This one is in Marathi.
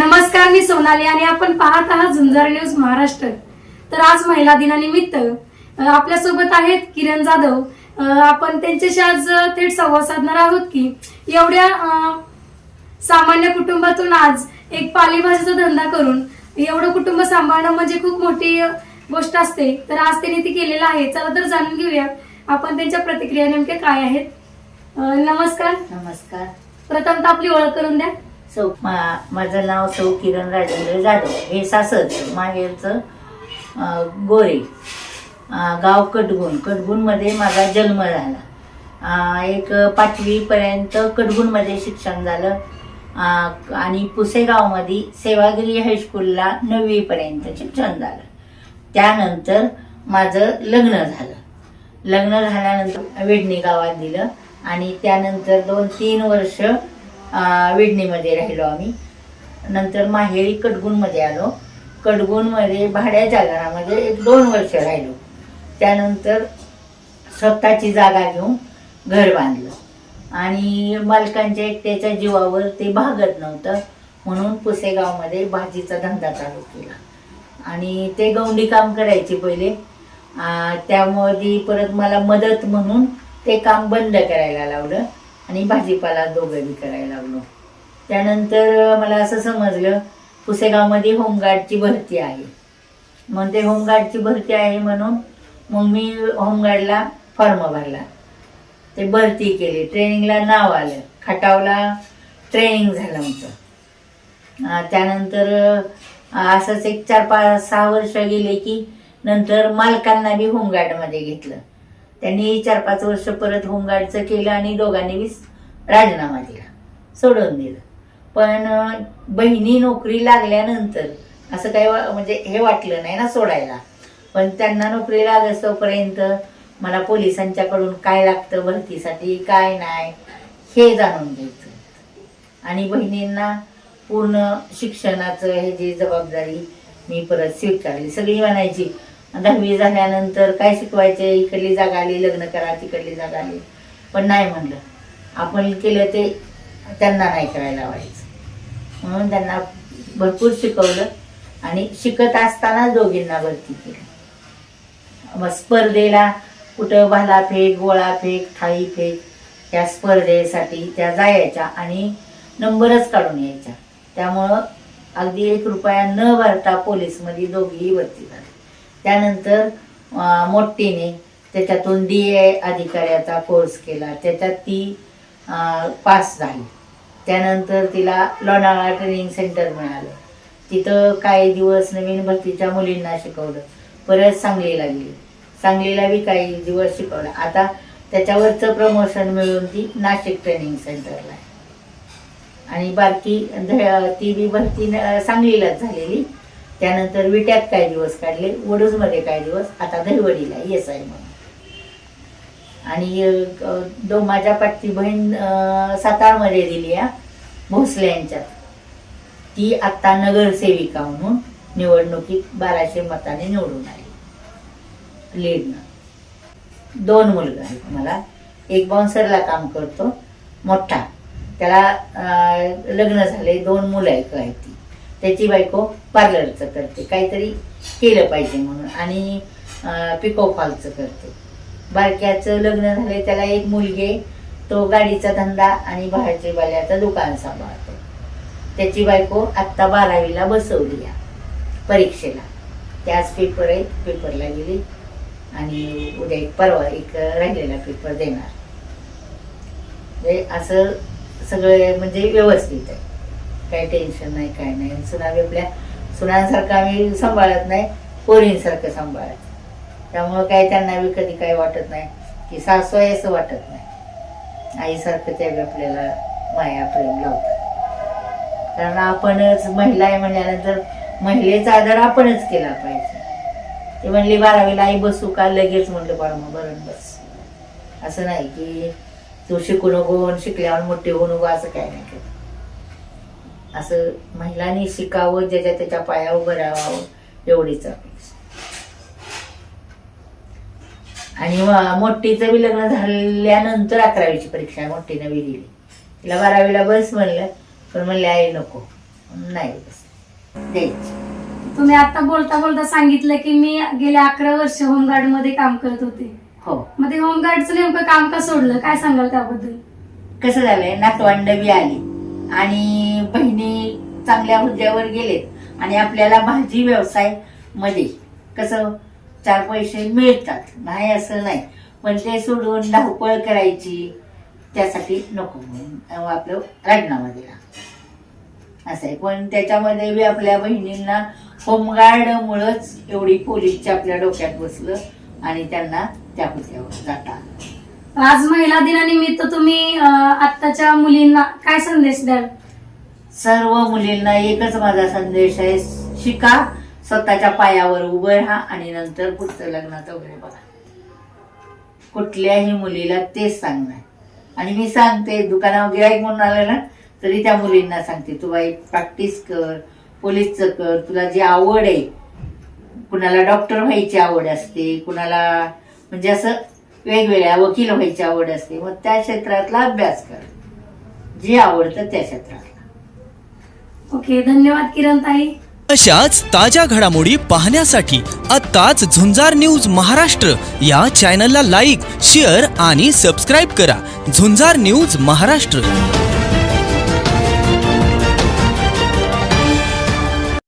नमस्कार, मी सोनाली आणि आपण पाहत आहात झुंजार न्यूज महाराष्ट्र। तर आज महिला दिनानिमित्त आपल्यासोबत आहेत किरण जाधव। आपण त्यांच्याशी आज थेट संवाद साधणार आहोत की एवढ्या सामान्य कुटुंबातून आज एक पालेभाजीचा धंदा करून एवढं कुटुंब सांभाळणं म्हणजे खूप मोठी गोष्ट असते। तर आज त्यांनी ती केलेलं आहे। चला तर जाणून घेऊया आपण त्यांच्या प्रतिक्रिया नेमक्या काय आहेत। नमस्कार। नमस्कार। प्रथम आपली ओळख करून द्या। माझं नाव सौ किरण राजेंद्र जाधव। हे सासरचं माहेरचं गोरे, गाव कडगुण मध्ये माझा जन्म झाला। एक 5वी पर्यंत कडगुणमध्ये शिक्षण झालं आणि पुसेगावमध्ये सेवागिरी हायस्कूलला 9वी पर्यंत शिक्षण झालं। त्यानंतर माझं लग्न झालं। लग्न झाल्यानंतर वेडणी गावात दिलं आणि त्यानंतर 2-3 वर्ष वेडणीमध्ये राहिलो आम्ही। नंतर माहेरी कडगुणमध्ये आलो। कडगुणमध्ये भाड्याच्या घरामध्ये 1-2 वर्ष राहिलो। त्यानंतर स्वतःची जागा घेऊन घर बांधलं आणि मालकांच्या एकट्याच्या जीवावर ते भागत नव्हतं, म्हणून पुसेगावमध्ये भाजीचा धंदा चालू केला आणि ते गौंडी काम करायचे पहिले। त्यामध्ये परत मला मदत म्हणून ते काम बंद करायला लावलं आणि भाजीपाला दोघं बी करायला लागलो। त्यानंतर मला असं समजलं पुसेगावमध्ये होमगार्डची भरती आहे, मग ते होमगार्डची भरती आहे म्हणून मग मी होमगार्डला फॉर्म भरला। ते भरती केली, ट्रेनिंगला नाव आलं, खटावला ट्रेनिंग झालं आमचं। त्यानंतर असंच एक 4-5-6 वर्ष गेले की नंतर मालकांना बी होमगार्डमध्ये घेतलं। त्यांनी 4-5 वर्ष परत होमगार्डचं केलं आणि दोघांनी बी राजीनामा दिला, सोडून दिलं। पण बहिणी नोकरी लागल्यानंतर असं काही म्हणजे हे वाटलं नाही ना सोडायला, पण त्यांना नोकरी लागेपर्यंत मला पोलिसांच्याकडून काय लागतं भरतीसाठी काय नाही हे जाणून घ्यायचं आणि बहिणींना पूर्ण शिक्षणाचं हे जी जबाबदारी मी परत स्वीकारली। सगळी म्हणायची 10वी झाल्यानंतर काय शिकवायचे, इकडली जागा आली लग्न करा, तिकडली जागा आली, पण नाही म्हणलं आपण केलं ते त्यांना नाही करायला लावायचं, म्हणून त्यांना भरपूर शिकवलं आणि शिकत असताना दोघींना भरती केली। मग स्पर्धेला कुठं भालाफेक, गोळाफेक, थाळीफेक या स्पर्धेसाठी त्या जायच्या आणि नंबरच काढून यायच्या। त्यामुळं अगदी 1 रुपया न भरता पोलीसमध्ये दोघीही भरती झाल्या। त्यानंतर मोठीने त्याच्यातून DA अधिकाऱ्याचा कोर्स केला, त्याच्यात ती पास झाली। त्यानंतर तिला लोणावळा ट्रेनिंग सेंटर मिळालं, तिथं काही दिवस नवीन भरतीच्या मुलींना शिकवलं। परत सांगलीला गेली, सांगलीला बी काही दिवस शिकवलं। आता त्याच्यावरचं प्रमोशन मिळून ती नाशिक ट्रेनिंग सेंटरला आहे आणि बारकी ती बी भरती सांगलीलाच झालेली। त्यानंतर विट्यात काही दिवस काढले, वडूजमध्ये काही दिवस, आता दहिवडीला SI म्हणून। आणि माझ्या पाठची बहीण सातारमध्ये दिली भोसले यांच्यात, ती आता नगरसेविका म्हणून निवडणुकीत 1200 मताने निवडून आली लीडनं। 2 मुलगा आहेत मला, एक बाउन्सरला काम करतो मोठा, त्याला लग्न झाले, 2 मुलं आहेत ती, त्याची बायको पार्लरचं करते, काहीतरी केलं पाहिजे म्हणून, आणि पिको फॉलचं करते। बारक्याचं लग्न झाले, त्याला 1 मुलगी, तो गाडीचा धंदा आणि बाहेरचे बाल्याचं दुकान सांभाळतो। त्याची बायको आत्ता 12वीला बसवली परीक्षेला, त्याच पेपर आहे, पेपरला गेली आणि उद्या परवा एक राहिलेला पेपर देणार। असं सगळं म्हणजे व्यवस्थित आहे, काही टेन्शन नाही, काय नाही। सुनांसारखं आम्ही सांभाळत नाही, पोरींसारखं सांभाळत, त्यामुळं काय त्यांना बी कधी काही वाटत नाही की सासू आहे असं वाटत नाही। आईसारखं त्या आपल्याला माया प्रेम लावतात, कारण आपणच महिला आहे म्हणल्यानंतर महिलेचा आदर आपणच केला पाहिजे। ते म्हणले 12वीला आई बसू का, लगेच म्हणलं बाळमा बरं बस, असं नाही की तू शिकू नको, शिकल्यावर मोठे होऊ नको, असं काय नाही केलं। असं महिलांनी शिकावं, ज्याच्या त्याच्या पायावर उभं राहावं, एवढीच अपेक्षा। आणि मोठीचं बी लग्न झाल्यानंतर 11वीची परीक्षा मोठीनं बी दिली, तिला 12वीला बस म्हणलं, पण म्हणले आई नको, नाही द्यायची. तुम्ही आता बोलता बोलता सांगितलं की मी गेले 11 वर्ष होमगार्ड मध्ये काम करत होते. हो. मग ते होमगार्डचं नेमकं काम का सोडलं, काय सांगाल त्याबद्दल? कसं झालंय, नातवंड बी आली आणि बहिणी चांगल्या हुद्द्यावर गेलेत आणि आपल्याला भाजी व्यवसाय मध्ये कसं 4 पैसे मिळतात, नाही असं नाही, पण ते सोडून धावपळ करायची त्यासाठी नको म्हणून आपलं राजीनामा दिला असं आहे. पण त्याच्यामध्ये बी आपल्या बहिणींना होमगार्ड मुळेच एवढी पोलीसच्या आपल्या डोक्यात बसलं आणि त्यांना त्या हुद्द्यावर जाता. आज महिला दिनानिमित्त तुम्ही आत्ताच्या मुलींना काय संदेश द्याल? सर्व मुलींना एकच माझा संदेश आहे, शिका, स्वतःच्या पायावर उभं राहा आणि नंतर पुढचं लग्नाचं वगैरे बघा. कुठल्याही मुलीला तेच सांगणार. आणि मी सांगते, दुकानावर गिराईक म्हणून आलं ना तरी त्या मुलींना सांगते, तू बाई प्रॅक्टिस कर, पोलीसचं कर, तुला जी आवड आहे, कुणाला डॉक्टर व्हायची आवड असते, कुणाला म्हणजे असं वेगवेगळ्या वकील व्हायची आवड असते, मग त्या क्षेत्रातला अभ्यास कर, जे आवडतं त्या क्षेत्रातला. ओके, धन्यवाद किरण ताई. अशाच ताज्या घडामोडी पाहण्यासाठी आत्ताच झुंजार न्यूज महाराष्ट्र या चॅनलला लाईक, शेअर आणि सबस्क्राईब करा. झुंजार न्यूज महाराष्ट्र.